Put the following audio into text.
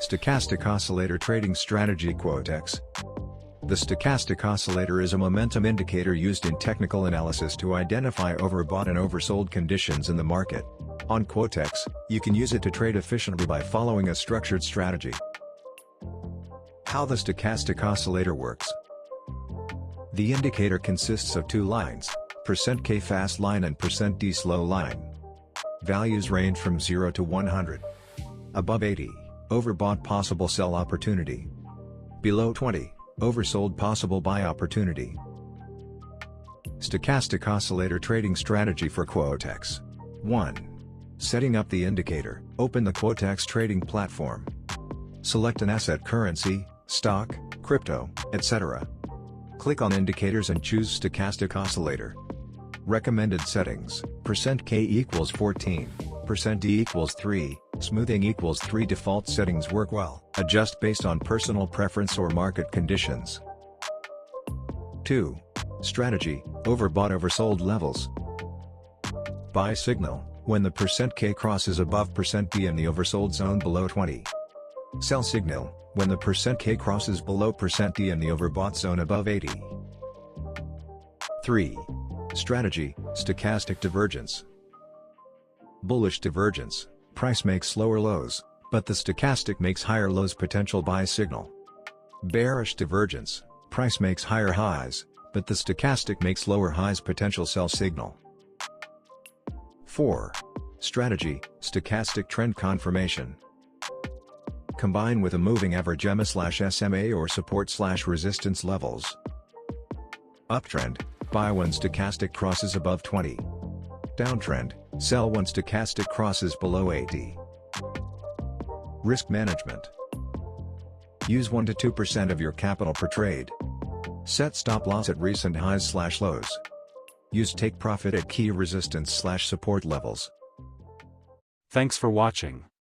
Stochastic Oscillator Trading Strategy Quotex. The stochastic oscillator is a momentum indicator used in technical analysis to identify overbought and oversold conditions in the market. On Quotex, you can use it to trade efficiently by following a structured strategy. How the stochastic oscillator works. The indicator consists of two lines, %K fast line and %D slow line. Values range from 0 to 100. Above 80, overbought possible sell opportunity. Below 20, oversold possible buy opportunity. Stochastic Oscillator Trading Strategy for Quotex. 1. Setting up the indicator. Open the Quotex trading platform. Select an asset currency, stock, crypto, etc. Click on Indicators and choose Stochastic Oscillator. Recommended settings: %K equals 14, %D equals 3, smoothing equals 3. Default settings work well. Adjust based on personal preference or market conditions. 2. Strategy: Overbought Oversold Levels. Buy signal: when the %K crosses above %D in the oversold zone below 20. Sell signal: when the %K crosses below %D in the overbought zone above 80. 3. Strategy: Stochastic Divergence. Bullish divergence: price makes lower lows, but the stochastic makes higher lows. Potential buy signal. Bearish divergence: price makes higher highs, but the stochastic makes lower highs. Potential sell signal. 4. Strategy: Stochastic Trend Confirmation. Combine with a moving average EMA/SMA or support/resistance levels. Uptrend: buy when stochastic crosses above 20. Downtrend: sell when stochastic crosses below 80. Risk management. Use 1 to 2% of your capital per trade. Set stop loss at recent highs/lows. Use take profit at key resistance/support levels. Thanks for watching.